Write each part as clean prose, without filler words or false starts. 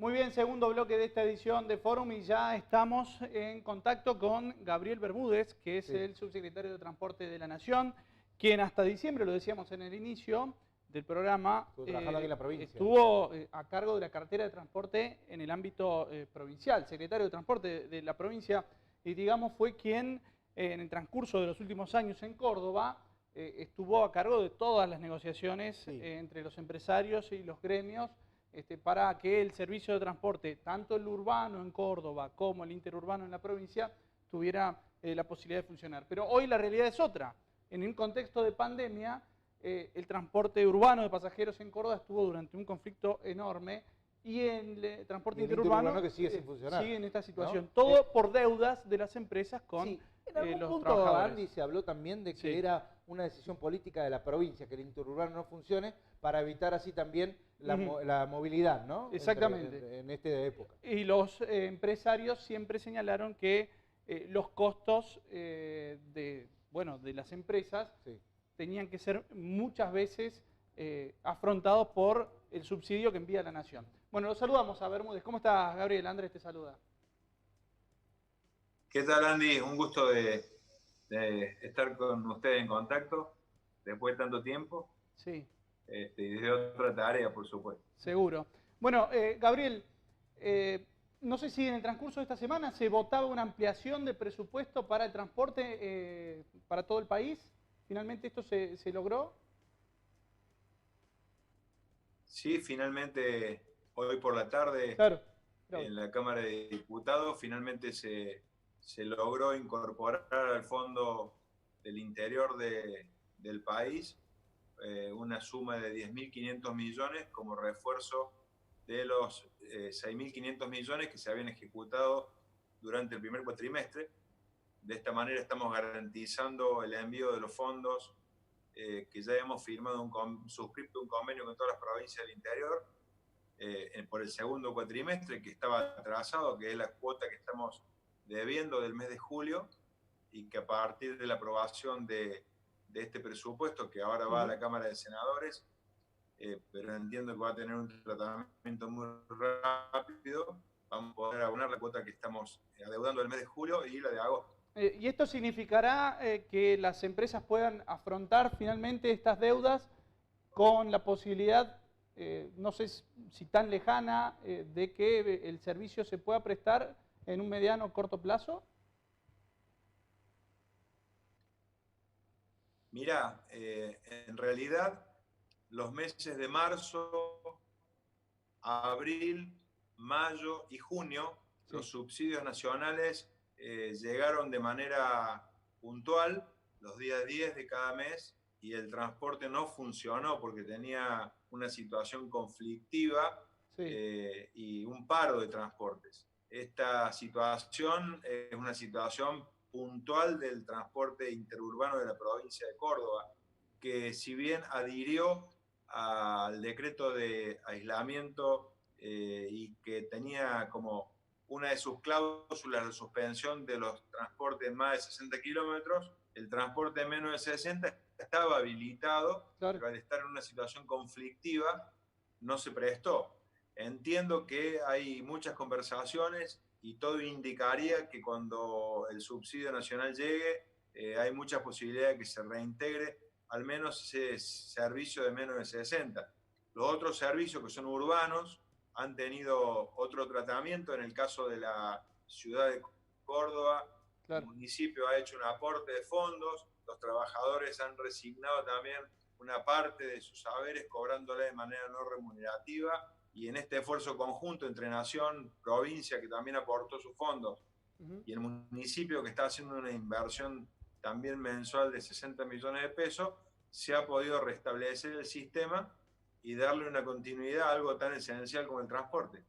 Muy bien, segundo bloque de esta edición de Fórum y ya estamos en contacto con Gabriel Bermúdez, que es el subsecretario de Transporte de la Nación, quien hasta diciembre, lo decíamos en el inicio del programa, estuvo trabajando aquí en la provincia. Estuvo a cargo de la cartera de transporte en el ámbito provincial, secretario de Transporte de la provincia, y digamos fue quien en el transcurso de los últimos años en Córdoba estuvo a cargo de todas las negociaciones entre los empresarios y los gremios, para que el servicio de transporte, tanto el urbano en Córdoba como el interurbano en la provincia, tuviera la posibilidad de funcionar. Pero hoy la realidad es otra. En un contexto de pandemia, el transporte urbano de pasajeros en Córdoba estuvo durante un conflicto enorme y en el transporte interurbano que sigue sin funcionar, sigue en esta situación. ¿no? Todo por deudas de las empresas con en algún los punto, trabajadores. Andy, se habló también de que era una decisión política de la provincia que el interurbano no funcione para evitar así también la movilidad, ¿no? Exactamente. En esta época. Y los empresarios siempre señalaron que los costos de las empresas tenían que ser muchas veces afrontados por el subsidio que envía la Nación. Bueno, los saludamos a Bermúdez. ¿Cómo estás, Gabriel? Andrés te saluda. ¿Qué tal, Andy? Un gusto de estar con ustedes en contacto después de tanto tiempo. Sí. Y desde otra tarea, por supuesto. Seguro. Bueno, Gabriel, no sé si en el transcurso de esta semana se votaba una ampliación de presupuesto para el transporte para todo el país. ¿Finalmente esto se logró? Sí, finalmente, hoy por la tarde, en la Cámara de Diputados, finalmente se logró incorporar al Fondo del Interior del país una suma de 10.500 millones como refuerzo de los 6.500 millones que se habían ejecutado durante el primer cuatrimestre. De esta manera estamos garantizando el envío de los fondos que ya hemos firmado, suscrito un convenio con todas las provincias del interior por el segundo cuatrimestre, que estaba atrasado, que es la cuota que estamos debiendo del mes de julio, y que a partir de la aprobación de este presupuesto, que ahora va a la Cámara de Senadores, pero entiendo que va a tener un tratamiento muy rápido, vamos a poder abonar la cuota que estamos adeudando del mes de julio y la de agosto. ¿Y esto significará que las empresas puedan afrontar finalmente estas deudas con la posibilidad, no sé si tan lejana, de que el servicio se pueda prestar en un mediano o corto plazo? Mirá, en realidad los meses de marzo, abril, mayo y junio, los subsidios nacionales llegaron de manera puntual los días 10 de cada mes, y el transporte no funcionó porque tenía una situación conflictiva y un paro de transportes. Esta situación es una situación puntual del transporte interurbano de la provincia de Córdoba, que si bien adhirió al decreto de aislamiento y que tenía como una de sus cláusulas de suspensión de los transportes más de 60 kilómetros, el transporte menos de 60 estaba habilitado, pero al estar en una situación conflictiva no se prestó. Entiendo que hay muchas conversaciones y todo indicaría que cuando el subsidio nacional llegue hay muchas posibilidades de que se reintegre al menos ese servicio de menos de 60. Los otros servicios que son urbanos han tenido otro tratamiento. En el caso de la ciudad de Córdoba, el municipio ha hecho un aporte de fondos, los trabajadores han resignado también una parte de sus saberes cobrándole de manera no remunerativa, y en este esfuerzo conjunto entre Nación, provincia, que también aportó sus fondos, y el municipio, que está haciendo una inversión también mensual de 60 millones de pesos, se ha podido restablecer el sistema y darle una continuidad a algo tan esencial como el transporte.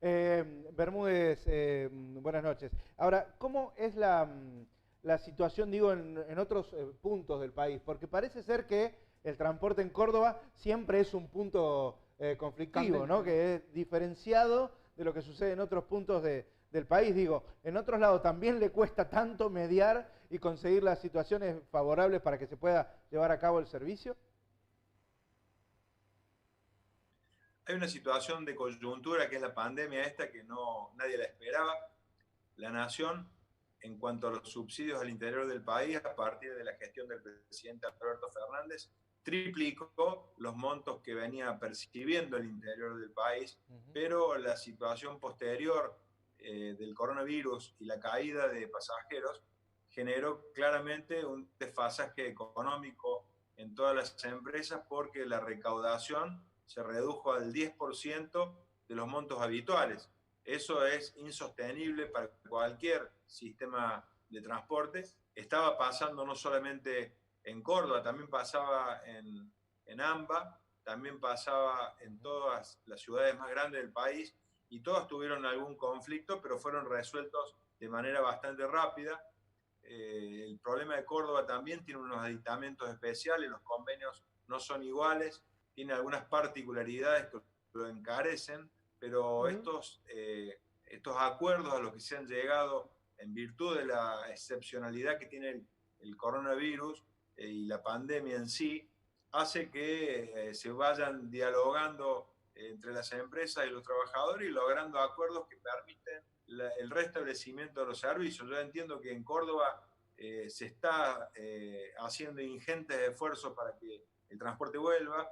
Bermúdez, buenas noches. Ahora, ¿cómo es la situación, digo, en otros puntos del país? Porque parece ser que el transporte en Córdoba siempre es un punto conflictivo, ¿no? Que es diferenciado de lo que sucede en otros puntos del país. Digo, ¿en otros lados también le cuesta tanto mediar y conseguir las situaciones favorables para que se pueda llevar a cabo el servicio? hay una situación de coyuntura que es la pandemia esta que nadie la esperaba. La Nación, en cuanto a los subsidios al interior del país, a partir de la gestión del presidente Alberto Fernández, triplicó los montos que venía percibiendo el interior del país, pero la situación posterior del coronavirus y la caída de pasajeros generó claramente un desfasaje económico en todas las empresas porque la recaudación se redujo al 10% de los montos habituales. Eso es insostenible para cualquier sistema de transporte. Estaba pasando no solamente en Córdoba, también pasaba en AMBA, también pasaba en todas las ciudades más grandes del país y todas tuvieron algún conflicto, pero fueron resueltos de manera bastante rápida. El problema de Córdoba también tiene unos aditamentos especiales, los convenios no son iguales, tiene algunas particularidades que lo encarecen, pero estos acuerdos a los que se han llegado en virtud de la excepcionalidad que tiene el coronavirus y la pandemia en sí, hace que se vayan dialogando entre las empresas y los trabajadores y logrando acuerdos que permiten el restablecimiento de los servicios. Yo entiendo que en Córdoba se está haciendo ingentes esfuerzos para que el transporte vuelva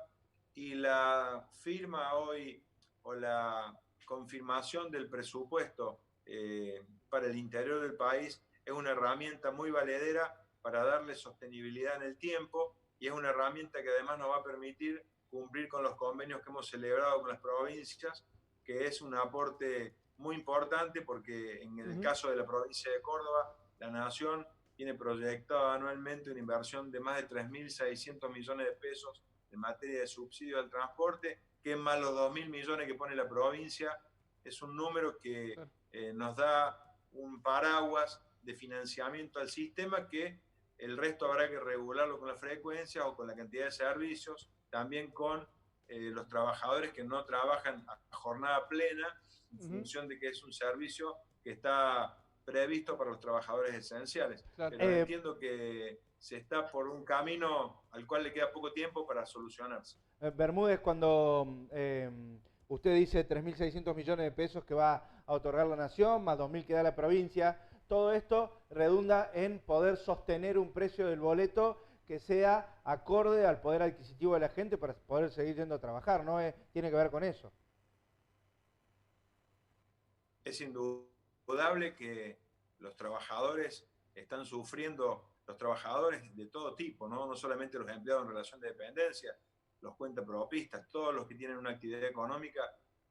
y la firma hoy o la confirmación del presupuesto para el interior del país es una herramienta muy valedera para darle sostenibilidad en el tiempo y es una herramienta que además nos va a permitir cumplir con los convenios que hemos celebrado con las provincias, que es un aporte muy importante porque en el caso de la provincia de Córdoba, la Nación tiene proyectado anualmente una inversión de más de 3.600 millones de pesos en materia de subsidio al transporte, que más los 2.000 millones que pone la provincia, es un número que nos da un paraguas de financiamiento al sistema que el resto habrá que regularlo con la frecuencia o con la cantidad de servicios, también con los trabajadores que no trabajan a jornada plena, en función de que es un servicio que está previsto para los trabajadores esenciales. Claro. Pero entiendo que se está por un camino al cual le queda poco tiempo para solucionarse. Bermúdez, cuando usted dice 3.600 millones de pesos que va a otorgar la Nación, más 2.000 que da la provincia, todo esto redunda en poder sostener un precio del boleto que sea acorde al poder adquisitivo de la gente para poder seguir yendo a trabajar, ¿no? Tiene que ver con eso. Es indudable que los trabajadores están sufriendo, los trabajadores de todo tipo, no solamente los empleados en relación de dependencia, los cuentapropistas, todos los que tienen una actividad económica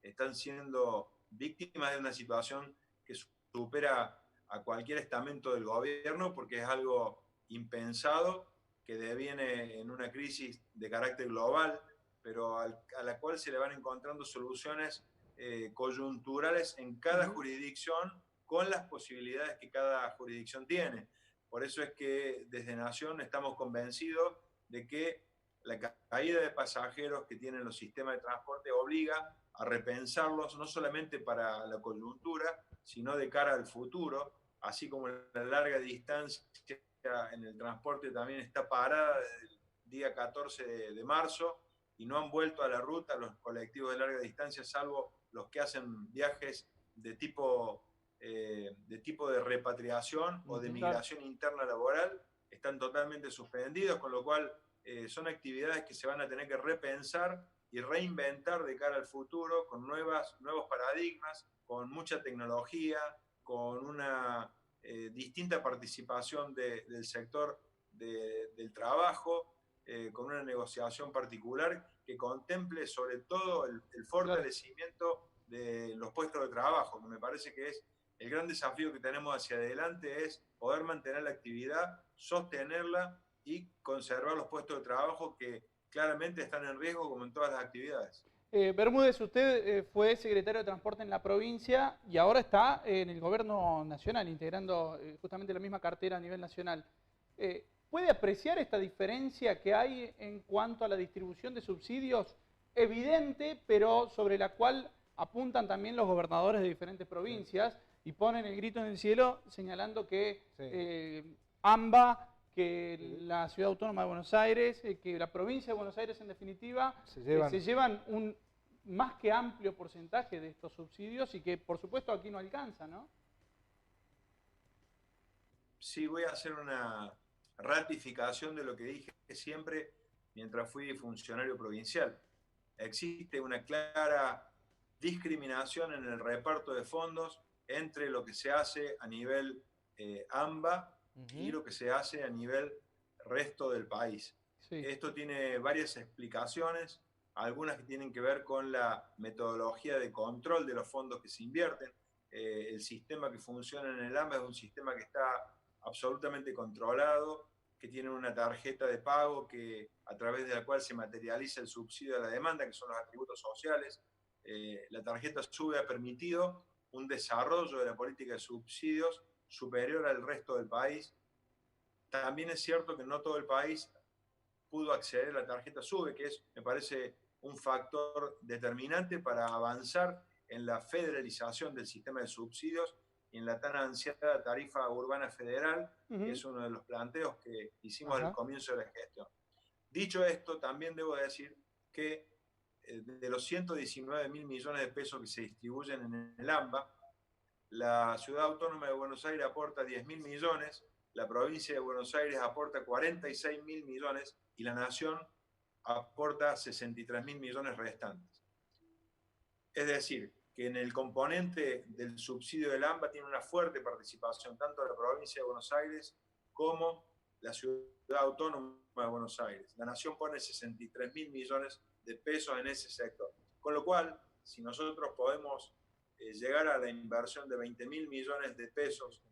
están siendo víctimas de una situación que supera a cualquier estamento del gobierno porque es algo impensado, que deviene en una crisis de carácter global, pero a la cual se le van encontrando soluciones coyunturales en cada jurisdicción con las posibilidades que cada jurisdicción tiene. Por eso es que desde Nación estamos convencidos de que la caída de pasajeros que tienen los sistemas de transporte obliga a repensarlos no solamente para la coyuntura, sino de cara al futuro, así como la larga distancia en el transporte también está parada desde el día 14 de marzo y no han vuelto a la ruta los colectivos de larga distancia, salvo los que hacen viajes de tipo de repatriación o de migración interna laboral, están totalmente suspendidos, con lo cual son actividades que se van a tener que repensar y reinventar de cara al futuro con nuevos paradigmas, con mucha tecnología, con una distinta participación del sector del trabajo, con una negociación particular que contemple sobre todo el fortalecimiento de los puestos de trabajo, que me parece que es el gran desafío que tenemos hacia adelante, es poder mantener la actividad, sostenerla y conservar los puestos de trabajo que claramente están en riesgo como en todas las actividades. Bermúdez, usted fue secretario de Transporte en la provincia y ahora está en el gobierno nacional, integrando justamente la misma cartera a nivel nacional. ¿Puede apreciar esta diferencia que hay en cuanto a la distribución de subsidios? Evidente, pero sobre la cual apuntan también los gobernadores de diferentes provincias y ponen el grito en el cielo señalando que AMBA, que la Ciudad Autónoma de Buenos Aires, que la provincia de Buenos Aires en definitiva, se llevan un más que amplio porcentaje de estos subsidios y que por supuesto aquí no alcanza, ¿no? Sí, voy a hacer una ratificación de lo que dije siempre mientras fui funcionario provincial. Existe una clara discriminación en el reparto de fondos entre lo que se hace a nivel AMBA y lo que se hace a nivel resto del país. Sí. Esto tiene varias explicaciones, algunas que tienen que ver con la metodología de control de los fondos que se invierten. El sistema que funciona en el AMBA es un sistema que está absolutamente controlado, que tiene una tarjeta de pago a través de la cual se materializa el subsidio a la demanda, que son los atributos sociales. La tarjeta SUBE ha permitido un desarrollo de la política de subsidios superior al resto del país. También es cierto que no todo el país pudo acceder a la tarjeta SUBE, que me parece un factor determinante para avanzar en la federalización del sistema de subsidios y en la tan ansiada tarifa urbana federal, que es uno de los planteos que hicimos al comienzo de la gestión. Dicho esto, también debo decir que de los 119.000 millones de pesos que se distribuyen en el AMBA, la Ciudad Autónoma de Buenos Aires aporta 10.000 millones, la provincia de Buenos Aires aporta 46.000 millones y la Nación aporta 63.000 millones restantes. Es decir, que en el componente del subsidio del AMBA tiene una fuerte participación tanto la provincia de Buenos Aires como la Ciudad Autónoma de Buenos Aires. La Nación pone 63.000 millones de pesos en ese sector. Con lo cual, si nosotros podemos llegar a la inversión de 20.000 millones de pesos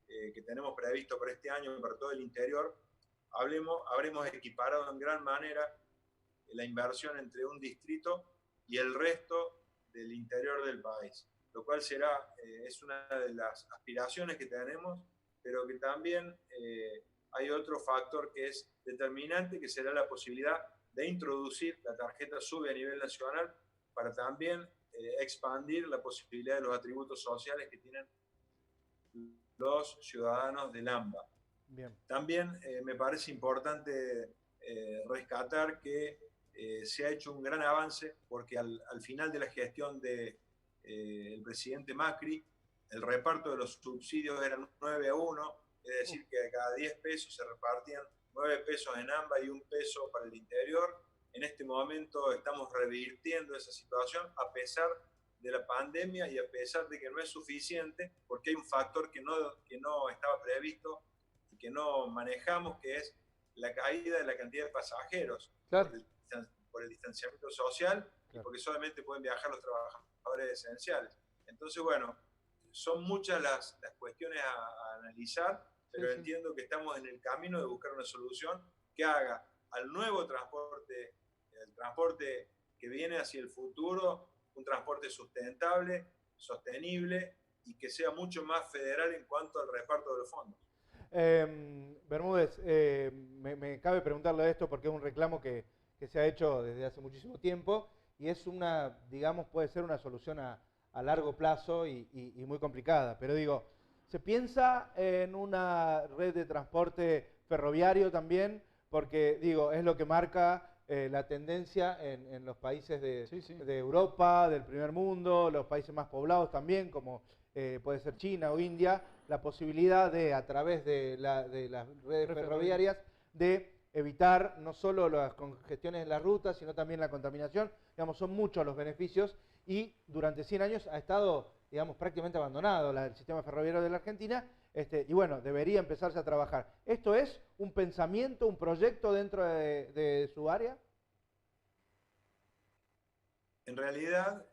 que tenemos previsto para este año para todo el interior, habremos equiparado en gran manera la inversión entre un distrito y el resto del interior del país, lo cual es una de las aspiraciones que tenemos, pero que también hay otro factor que es determinante, que será la posibilidad de introducir la tarjeta SUBE a nivel nacional para también expandir la posibilidad de los atributos sociales que tienen los ciudadanos del AMBA. Bien. También me parece importante rescatar que se ha hecho un gran avance porque al final de la gestión del presidente Macri, el reparto de los subsidios era 9-1, es decir, que de cada 10 pesos se repartían 9 pesos en AMBA y 1 peso para el interior. En este momento estamos revirtiendo esa situación a pesar de la pandemia y a pesar de que no es suficiente, porque hay un factor que no estaba previsto y que no manejamos, que es la caída de la cantidad de pasajeros. Claro. Por el distanciamiento social, claro, y porque solamente pueden viajar los trabajadores esenciales. Entonces, bueno, son muchas las cuestiones a analizar, pero sí, entiendo que estamos en el camino de buscar una solución que haga al nuevo transporte, el transporte que viene hacia el futuro, un transporte sustentable, sostenible y que sea mucho más federal en cuanto al reparto de los fondos. Bermúdez, me cabe preguntarle esto porque es un reclamo que se ha hecho desde hace muchísimo tiempo y es digamos, puede ser una solución a largo plazo y muy complicada. Pero digo, ¿se piensa en una red de transporte ferroviario también? Porque, digo, es lo que marca la tendencia en los países de Europa, del primer mundo, los países más poblados también, como puede ser China o India, la posibilidad de, a través de las redes ferroviarias, de evitar no solo las congestiones en las rutas, sino también la contaminación. Digamos, son muchos los beneficios y durante 100 años ha estado, digamos, prácticamente abandonado el sistema ferroviario de la Argentina y bueno, debería empezarse a trabajar. ¿Esto es un pensamiento, un proyecto dentro de su área? En realidad,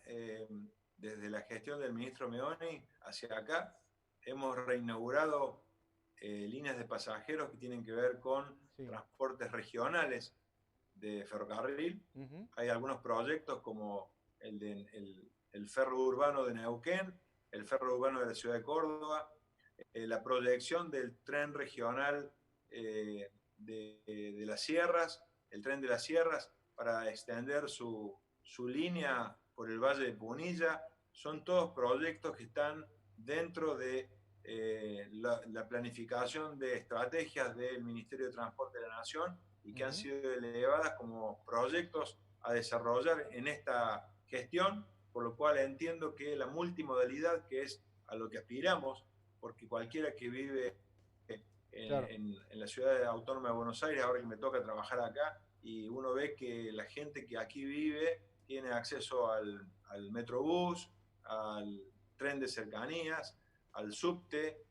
desde la gestión del ministro Meoni hacia acá, hemos reinaugurado líneas de pasajeros que tienen que ver con transportes regionales de ferrocarril. Hay algunos proyectos como el ferro urbano de Neuquén, el ferro urbano de la ciudad de Córdoba, la proyección del tren regional de las sierras, el tren de las sierras para extender su línea por el Valle de Punilla. Son todos proyectos que están dentro de la planificación de estrategias del Ministerio de Transporte de la Nación y que han sido elevadas como proyectos a desarrollar en esta gestión, por lo cual entiendo que la multimodalidad, que es a lo que aspiramos, porque cualquiera que vive en la ciudad autónoma de Buenos Aires, ahora que me toca trabajar acá, y uno ve que la gente que aquí vive tiene acceso al Metrobús, al tren de cercanías, al subte,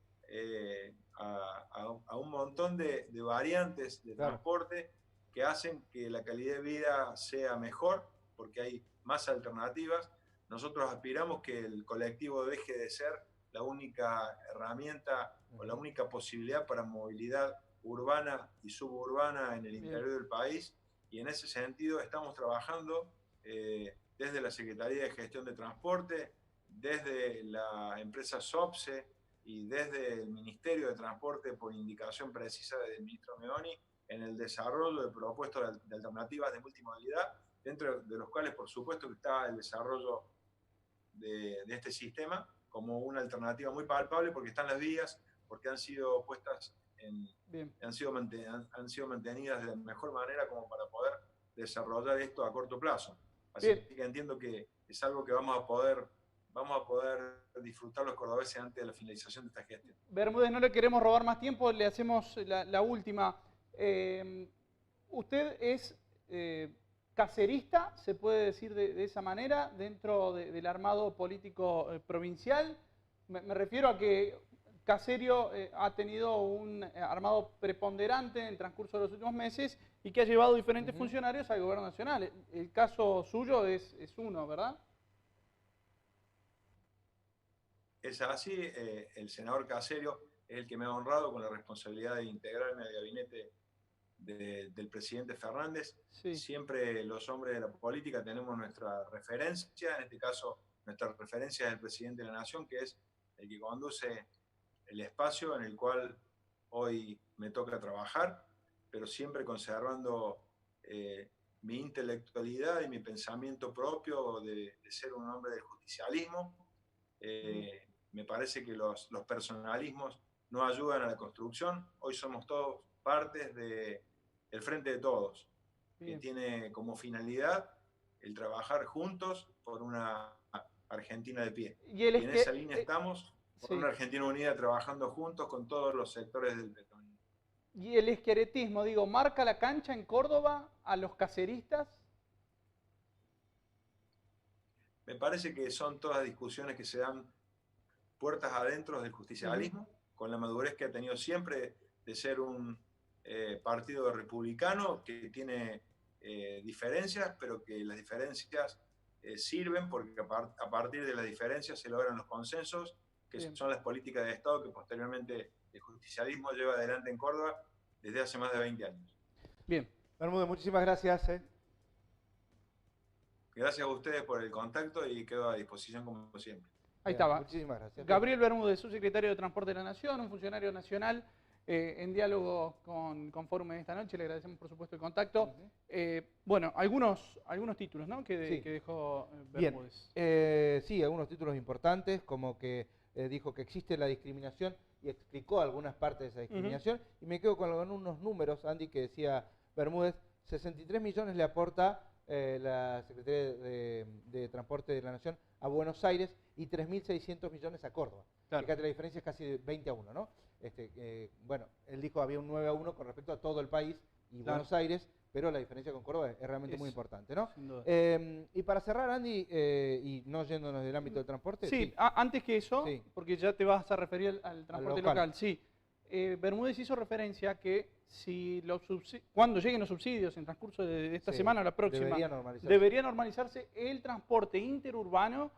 a un montón de variantes de transporte que hacen que la calidad de vida sea mejor, porque hay más alternativas. Nosotros aspiramos que el colectivo deje de ser la única herramienta o la única posibilidad para movilidad urbana y suburbana en el interior del país, y en ese sentido estamos trabajando desde la Secretaría de Gestión de Transporte, desde la empresa SOPSE y desde el Ministerio de Transporte, por indicación precisa del ministro Meoni, en el desarrollo de propuestas de alternativas de multimodalidad, dentro de los cuales por supuesto que está el desarrollo de este sistema como una alternativa muy palpable, porque están las vías, porque han sido puestas han sido mantenidas de la mejor manera como para poder desarrollar esto a corto plazo. Así que entiendo que es algo que vamos a poder disfrutar los cordobeses antes de la finalización de esta gestión. Bermúdez, no le queremos robar más tiempo, le hacemos la última. Usted es caserista, se puede decir de esa manera, dentro del armado político provincial. Me refiero a que Caserio ha tenido un armado preponderante en el transcurso de los últimos meses y que ha llevado diferentes funcionarios al gobierno nacional. El caso suyo es uno, ¿verdad? Es así, el senador Caserio es el que me ha honrado con la responsabilidad de integrarme al gabinete del presidente Fernández. Sí. Siempre los hombres de la política tenemos nuestra referencia, en este caso nuestra referencia es el presidente de la Nación, que es el que conduce el espacio en el cual hoy me toca trabajar, pero siempre conservando mi intelectualidad y mi pensamiento propio de ser un hombre del justicialismo. Me parece que los personalismos no ayudan a la construcción. Hoy somos todos partes del Frente de Todos, que tiene como finalidad el trabajar juntos por una Argentina de pie. Y en esa línea estamos, por una Argentina unida, trabajando juntos con todos los sectores del peronismo. ¿Y el esqueretismo, digo, marca la cancha en Córdoba a los caseristas? Me parece que son todas discusiones que se dan puertas adentro del justicialismo, con la madurez que ha tenido siempre de ser un partido republicano que tiene diferencias, pero que las diferencias sirven porque a partir de las diferencias se logran los consensos, que son las políticas de Estado que posteriormente el justicialismo lleva adelante en Córdoba desde hace más de 20 años. Bien. Bermúdez, muchísimas gracias. Gracias a ustedes por el contacto y quedo a disposición como siempre. Ahí estaba. Muchísimas gracias. Gabriel Bermúdez, subsecretario de Transporte de la Nación, un funcionario nacional en diálogo con Fórum esta noche. Le agradecemos, por supuesto, el contacto. Bueno, algunos títulos, ¿no?, que dejó Bermúdez. Bien. Sí, algunos títulos importantes, como que dijo que existe la discriminación y explicó algunas partes de esa discriminación. Y me quedo con unos números, Andy, que decía Bermúdez. 63 millones le aporta la Secretaría de Transporte de la Nación a Buenos Aires y 3.600 millones a Córdoba. Claro. Fíjate, la diferencia es casi de 20-1, ¿no? Bueno, él dijo que había un 9-1 con respecto a todo el país y Buenos Aires, pero la diferencia con Córdoba es realmente muy importante, ¿no? Sin duda. Y para cerrar, Andy, y no yéndonos del ámbito del transporte. Sí, antes que eso, porque ya te vas a referir al transporte local. Sí. Bermúdez hizo referencia a que cuando lleguen los subsidios en transcurso de esta semana o la próxima, debería normalizarse el transporte interurbano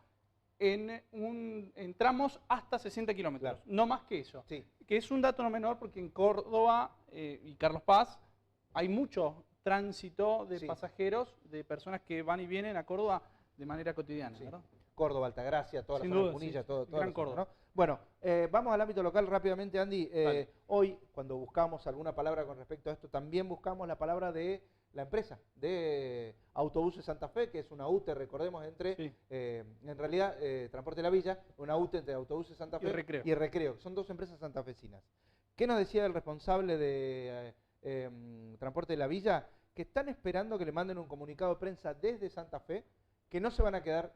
en tramos hasta 60 kilómetros, no más que eso. Sí. Que es un dato no menor porque en Córdoba y Carlos Paz hay mucho tránsito de pasajeros, de personas que van y vienen a Córdoba de manera cotidiana, ¿verdad? Córdoba, Altagracia, toda la zona de Punilla, toda la zona, ¿no? Bueno, vamos al ámbito local rápidamente, Andy. Hoy, cuando buscamos alguna palabra con respecto a esto, también buscamos la palabra de la empresa, de Autobuses Santa Fe, que es una UTE, recordemos, entre, en realidad, Transporte de la Villa, una UTE entre Autobuses Santa Fe y Recreo. Son dos empresas santafesinas. ¿Qué nos decía el responsable de Transporte de la Villa? Que están esperando que le manden un comunicado de prensa desde Santa Fe, que no se van a quedar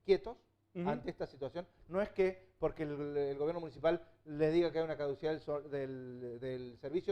quietos ante esta situación. No es que porque el gobierno municipal le diga que hay una caducidad del servicio,